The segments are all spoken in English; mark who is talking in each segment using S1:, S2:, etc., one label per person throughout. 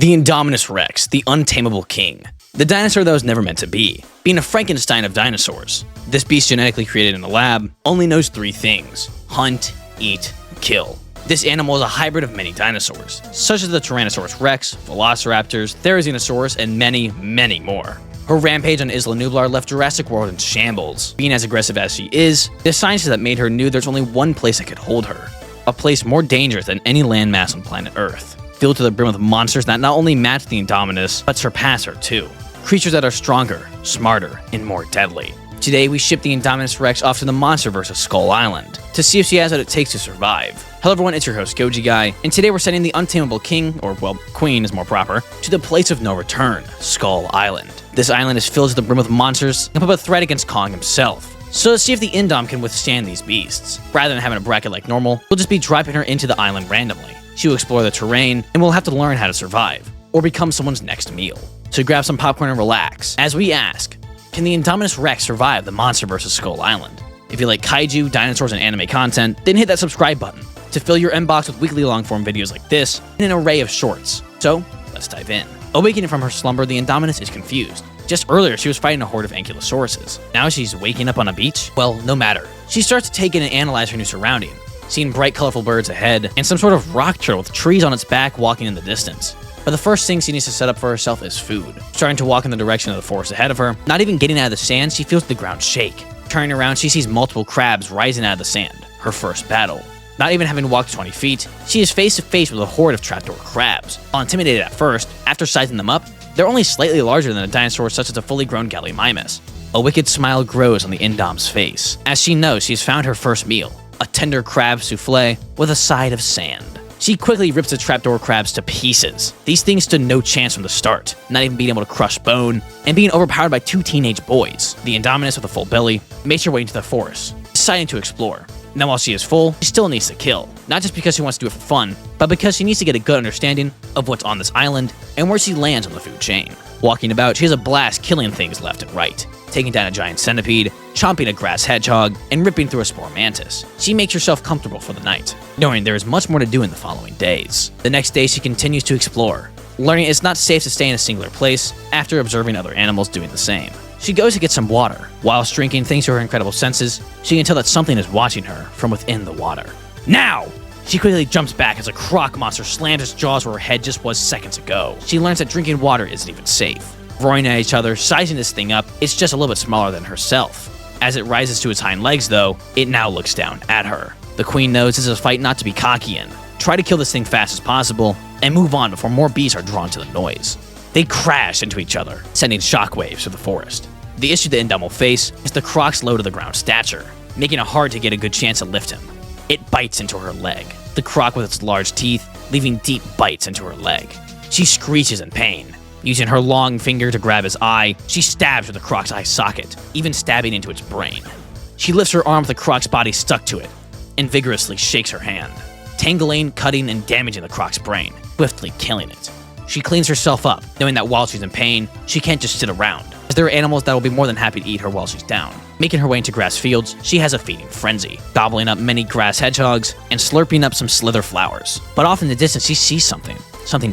S1: The Indominus Rex, the untamable king. The dinosaur that was never meant to be, being a Frankenstein of dinosaurs. This beast, genetically created in a lab, only knows three things: hunt, eat, kill. This animal is a hybrid of many dinosaurs, such as the Tyrannosaurus Rex, Velociraptors, Therizinosaurus, and many, many more. Her rampage on Isla Nublar left Jurassic World in shambles. Being as aggressive as she is, the scientists that made her knew there's only one place that could hold her. A place more dangerous than any landmass on planet Earth. Filled to the brim with monsters that not only match the Indominus, but surpass her too. Creatures that are stronger, smarter, and more deadly. Today, we ship the Indominus Rex off to the Monsterverse of Skull Island to see if she has what it takes to survive. Hello everyone, it's your host Goji Guy, and today we're sending the untamable king, or well, queen is more proper, to the place of no return, Skull Island. This island is filled to the brim with monsters and put up a threat against Kong himself. So let's see if the Indom can withstand these beasts. Rather than having a bracket like normal, we'll just be dropping her into the island randomly. She will explore the terrain, and we'll have to learn how to survive, or become someone's next meal. So grab some popcorn and relax, as we ask, can the Indominus Rex survive the Monsterverse of Skull Island? If you like kaiju, dinosaurs, and anime content, then hit that subscribe button to fill your inbox with weekly long-form videos like this and an array of shorts. So, let's dive in. Awakening from her slumber, the Indominus is confused. Just earlier, she was fighting a horde of ankylosauruses. Now she's waking up on a beach? Well, no matter. She starts to take in and analyze her new surrounding, seeing bright, colorful birds ahead, and some sort of rock turtle with trees on its back walking in the distance. But the first thing she needs to set up for herself is food. Starting to walk in the direction of the forest ahead of her, not even getting out of the sand, she feels the ground shake. Turning around, she sees multiple crabs rising out of the sand, her first battle. Not even having walked 20 feet, she is face to face with a horde of trapdoor crabs. While intimidated at first, after sizing them up, they're only slightly larger than a dinosaur such as a fully grown Gallimimus. A wicked smile grows on the Indom's face, as she knows she's found her first meal, a tender crab souffle with a side of sand. She quickly rips the trapdoor crabs to pieces. These things stood no chance from the start, not even being able to crush bone, and being overpowered by two teenage boys. The Indominus, with a full belly, makes her way into the forest, deciding to explore. Now while she is full, she still needs to kill. Not just because she wants to do it for fun, but because she needs to get a good understanding of what's on this island and where she lands on the food chain. Walking about, she has a blast killing things left and right, taking down a giant centipede, chomping a grass hedgehog, and ripping through a spore mantis. She makes herself comfortable for the night, knowing there is much more to do in the following days. The next day, she continues to explore, learning it's not safe to stay in a singular place after observing other animals doing the same. She goes to get some water. Whilst drinking, thanks to her incredible senses, she can tell that something is watching her from within the water. Now! She quickly jumps back as a croc monster slams its jaws where her head just was seconds ago. She learns that drinking water isn't even safe. Roaring at each other, sizing this thing up, it's just a little bit smaller than herself. As it rises to its hind legs though, it now looks down at her. The queen knows this is a fight not to be cocky in. Try to kill this thing fast as possible, and move on before more beasts are drawn to the noise. They crash into each other, sending shockwaves through the forest. The issue the Indom will face is the croc's low to the ground stature, making it hard to get a good chance to lift him. It bites into her leg, the croc with its large teeth leaving deep bites into her leg. She screeches in pain. Using her long finger to grab his eye, she stabs with the croc's eye socket, even stabbing into its brain. She lifts her arm with the croc's body stuck to it, and vigorously shakes her hand, tangling, cutting, and damaging the croc's brain, swiftly killing it. She cleans herself up, knowing that while she's in pain, she can't just sit around, as there are animals that will be more than happy to eat her while she's down. Making her way into grass fields, she has a feeding frenzy, gobbling up many grass hedgehogs and slurping up some slither flowers. But off in the distance, she sees something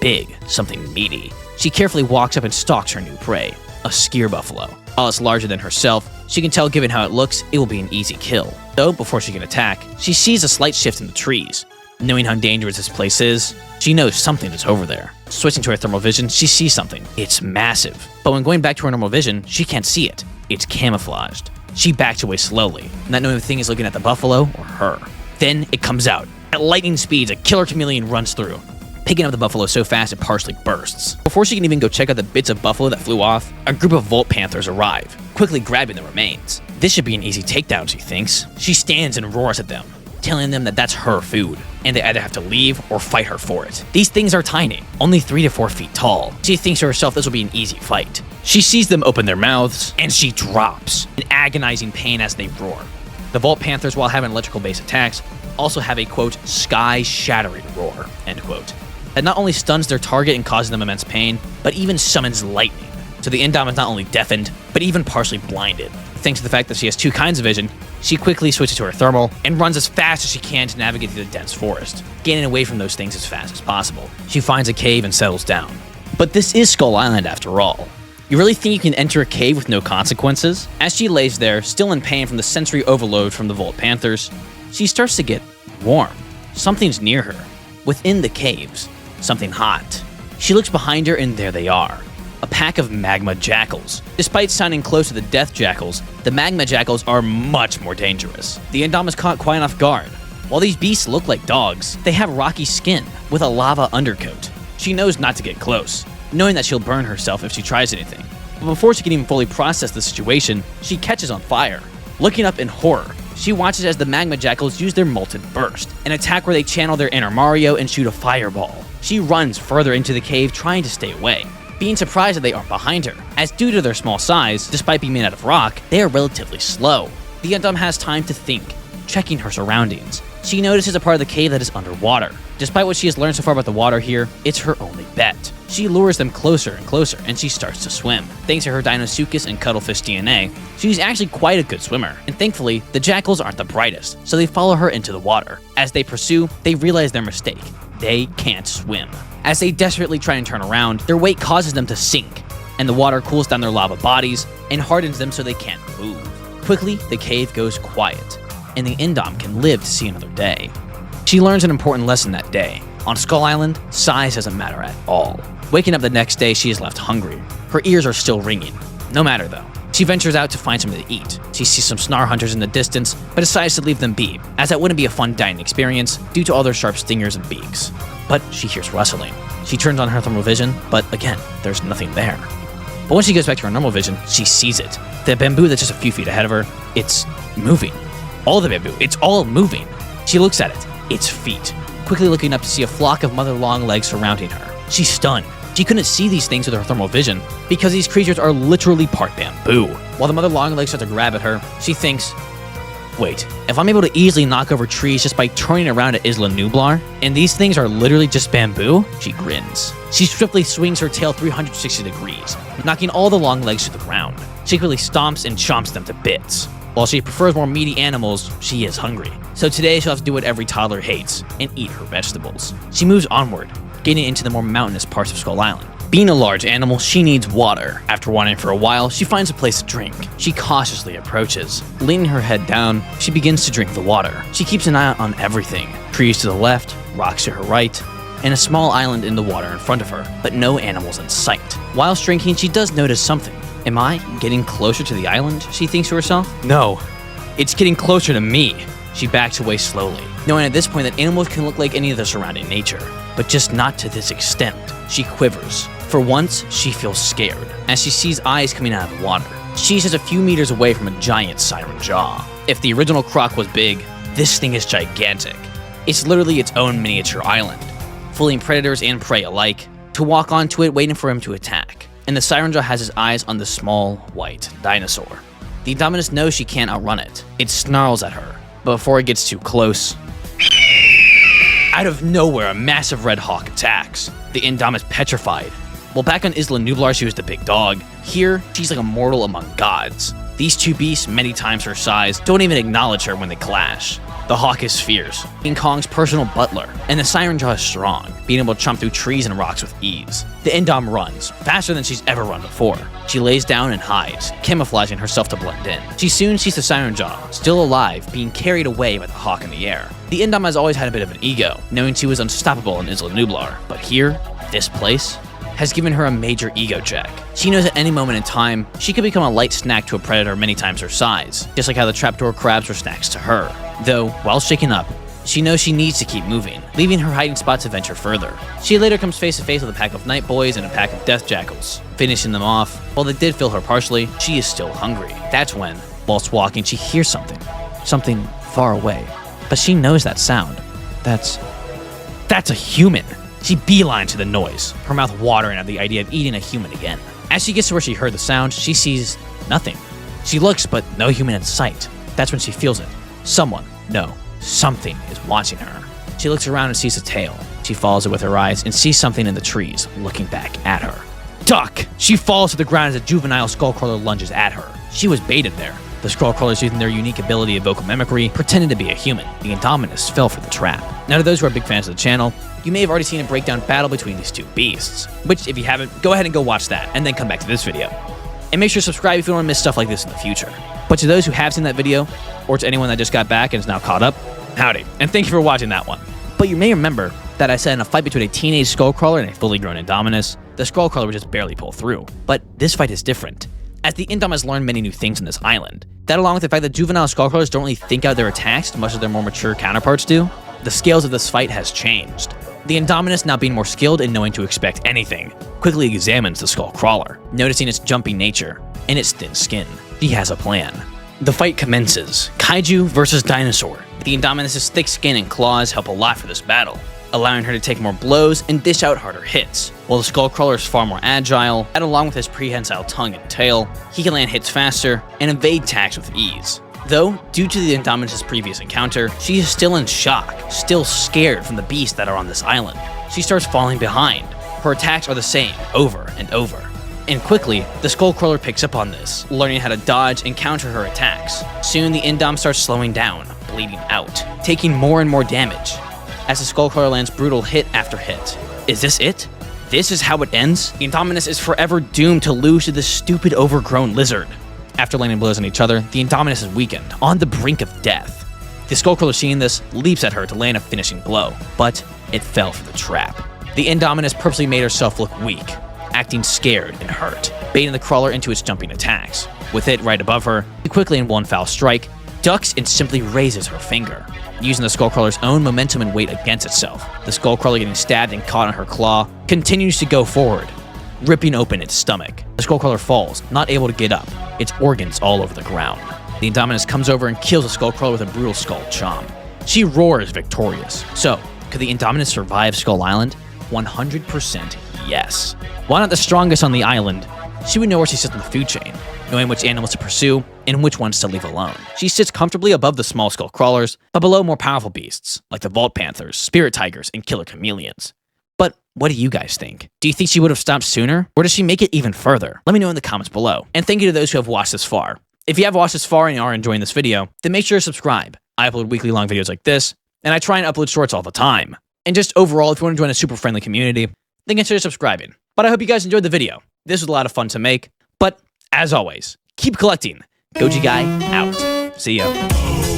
S1: big, something meaty. She carefully walks up and stalks her new prey, a skyr buffalo. While it's larger than herself, she can tell given how it looks, it will be an easy kill. Though, before she can attack, she sees a slight shift in the trees. Knowing how dangerous this place is, she knows something is over there. Switching to her thermal vision, she sees something. It's massive. But when going back to her normal vision, she can't see it. It's camouflaged. She backs away slowly, not knowing if the thing is looking at the buffalo or her. Then it comes out. At lightning speeds, a killer chameleon runs through, picking up the buffalo so fast it partially bursts. Before she can even go check out the bits of buffalo that flew off, a group of Volt Panthers arrive, quickly grabbing the remains. This should be an easy takedown, she thinks. She stands and roars at them, telling them that that's her food, and they either have to leave or fight her for it. These things are tiny, only 3 to 4 feet tall. She thinks to herself this will be an easy fight. She sees them open their mouths, and she drops, in agonizing pain as they roar. The Volt Panthers, while having electrical-based attacks, also have a, quote, sky-shattering roar, end quote, that not only stuns their target and causes them immense pain, but even summons lightning. So the Indom is not only deafened, but even partially blinded. Thanks to the fact that she has two kinds of vision, she quickly switches to her thermal and runs as fast as she can to navigate through the dense forest, gaining away from those things as fast as possible. She finds a cave and settles down, But this is Skull Island after all. You really think you can enter a cave with no consequences? As she lays there, still in pain from the sensory overload from the Volt Panthers, she starts to get warm. Something's near her. Within the caves, something hot. She looks behind her and there they are. A pack of Magma Jackals. Despite sounding close to the Death Jackals, the Magma Jackals are much more dangerous. The Indominus caught quite off guard. While these beasts look like dogs, they have rocky skin with a lava undercoat. She knows not to get close, knowing that she'll burn herself if she tries anything. But before she can even fully process the situation, she catches on fire. Looking up in horror, she watches as the Magma Jackals use their Molten Burst, an attack where they channel their inner Mario and shoot a fireball. She runs further into the cave trying to stay away, being surprised that they aren't behind her, as due to their small size, despite being made out of rock, they are relatively slow. The Undom has time to think, checking her surroundings. She notices a part of the cave that is underwater. Despite what she has learned so far about the water here, it's her only bet. She lures them closer and closer, and she starts to swim. Thanks to her Dinosuchus and Cuttlefish DNA, she's actually quite a good swimmer, and thankfully, the jackals aren't the brightest, so they follow her into the water. As they pursue, they realize their mistake. They can't swim. As they desperately try and turn around, their weight causes them to sink, and the water cools down their lava bodies and hardens them so they can't move. Quickly, the cave goes quiet, and the Indom can live to see another day. She learns an important lesson that day. On Skull Island, size doesn't matter at all. Waking up the next day, she is left hungry. Her ears are still ringing. No matter though. She ventures out to find something to eat. She sees some Snar Hunters in the distance, but decides to leave them be, as that wouldn't be a fun dining experience due to all their sharp stingers and beaks. But she hears rustling. She turns on her thermal vision, but again, there's nothing there. But when she goes back to her normal vision, she sees it. The bamboo that's just a few feet ahead of her, it's moving. All the bamboo, it's all moving. She looks at it, it's feet. Quickly looking up to see a flock of mother long legs surrounding her. She's stunned. She couldn't see these things with her thermal vision because these creatures are literally part bamboo. While the mother long legs start to grab at her, she thinks, wait, if I'm able to easily knock over trees just by turning around at Isla Nublar, and these things are literally just bamboo, she grins. She swiftly swings her tail 360 degrees, knocking all the long legs to the ground. She quickly stomps and chomps them to bits. While she prefers more meaty animals, she is hungry. So today she'll have to do what every toddler hates, and eat her vegetables. She moves onward, getting into the more mountainous parts of Skull Island. Being a large animal, she needs water. After wandering for a while, she finds a place to drink. She cautiously approaches. Leaning her head down, she begins to drink the water. She keeps an eye out on everything. Trees to the left, rocks to her right, and a small island in the water in front of her, but no animals in sight. Whilst drinking, she does notice something. Am I getting closer to the island? She thinks to herself. No, it's getting closer to me. She backs away slowly, knowing at this point that animals can look like any of the surrounding nature, but just not to this extent. She quivers. For once, she feels scared, as she sees eyes coming out of the water. She's just a few meters away from a giant siren jaw. If the original croc was big, this thing is gigantic. It's literally its own miniature island, fooling predators and prey alike, to walk onto it waiting for him to attack. And the siren jaw has his eyes on the small, white dinosaur. The Indominus knows she can't outrun it. It snarls at her, but before it gets too close, out of nowhere, a massive red hawk attacks. The Indominus petrified. While back on Isla Nublar, she was the big dog. Here, she's like a mortal among gods. These two beasts, many times her size, don't even acknowledge her when they clash. The hawk is fierce, King Kong's personal butler, and the siren jaw is strong, being able to chomp through trees and rocks with ease. The Indom runs, faster than she's ever run before. She lays down and hides, camouflaging herself to blend in. She soon sees the siren jaw, still alive, being carried away by the hawk in the air. The Indom has always had a bit of an ego, knowing she was unstoppable in Isla Nublar, but here, this place, has given her a major ego check. She knows at any moment in time, she could become a light snack to a predator many times her size, just like how the trapdoor crabs were snacks to her. Though, while shaken up, she knows she needs to keep moving, leaving her hiding spot to venture further. She later comes face to face with a pack of night boys and a pack of death jackals. Finishing them off, while they did fill her partially, she is still hungry. That's when, whilst walking, she hears something far away. But she knows that sound. That's a human. She beelines to the noise, her mouth watering at the idea of eating a human again. As she gets to where she heard the sound, she sees nothing. She looks, but no human in sight. That's when she feels it. Something is watching her. She looks around and sees a tail. She follows it with her eyes and sees something in the trees looking back at her. Duck! She falls to the ground as a juvenile skullcrawler lunges at her. She was baited there. The Skullcrawlers, using their unique ability of vocal mimicry, pretended to be a human. The Indominus fell for the trap. Now, to those who are big fans of the channel, you may have already seen a breakdown battle between these two beasts, which, if you haven't, go ahead and go watch that, and then come back to this video. And make sure to subscribe if you don't want to miss stuff like this in the future. But to those who have seen that video, or to anyone that just got back and is now caught up, howdy, and thank you for watching that one. But you may remember that I said in a fight between a teenage Skullcrawler and a fully grown Indominus, the Skullcrawler would just barely pull through. But this fight is different, as the Indominus learned many new things on this island. That, along with the fact that juvenile Skullcrawlers don't really think out their attacks as much as their more mature counterparts do, the scales of this fight has changed. The Indominus, now being more skilled in knowing to expect anything, quickly examines the Skullcrawler, noticing its jumpy nature and its thin skin. He has a plan. The fight commences. Kaiju versus dinosaur. The Indominus' thick skin and claws help a lot for this battle, allowing her to take more blows and dish out harder hits. While the Skullcrawler is far more agile, and along with his prehensile tongue and tail, he can land hits faster and evade attacks with ease. Though, due to the Indominus' previous encounter, she is still in shock, still scared from the beasts that are on this island. She starts falling behind. Her attacks are the same, over and over. And quickly, the Skullcrawler picks up on this, learning how to dodge and counter her attacks. Soon, the Indom starts slowing down, bleeding out, taking more and more damage, as the Skullcrawler lands brutal hit after hit. Is this it? This is how it ends? The Indominus is forever doomed to lose to this stupid overgrown lizard. After landing blows on each other, the Indominus is weakened, on the brink of death. The Skullcrawler, seeing this, leaps at her to land a finishing blow, but it fell for the trap. The Indominus purposely made herself look weak, acting scared and hurt, baiting the crawler into its jumping attacks. With it right above her, she quickly, in one foul strike, ducks and simply raises her finger, using the Skullcrawler's own momentum and weight against itself. The Skullcrawler, getting stabbed and caught on her claw, continues to go forward, ripping open its stomach. The Skullcrawler falls, not able to get up, its organs all over the ground. The Indominus comes over and kills the Skullcrawler with a brutal skull chomp. She roars victorious. So, could the Indominus survive Skull Island? 100% yes. While not the strongest on the island, she would know where she sits in the food chain, knowing which animals to pursue and which ones to leave alone. She sits comfortably above the small Skullcrawlers, but below more powerful beasts, like the Vault Panthers, Spirit Tigers, and Killer Chameleons. But what do you guys think? Do you think she would have stopped sooner, or does she make it even further? Let me know in the comments below. And thank you to those who have watched this far. If you have watched this far and are enjoying this video, then make sure to subscribe. I upload weekly long videos like this, and I try and upload shorts all the time. And just overall, if you want to join a super friendly community, then consider subscribing. But I hope you guys enjoyed the video. This was a lot of fun to make, but as always, keep collecting. Goji Guy out. See ya.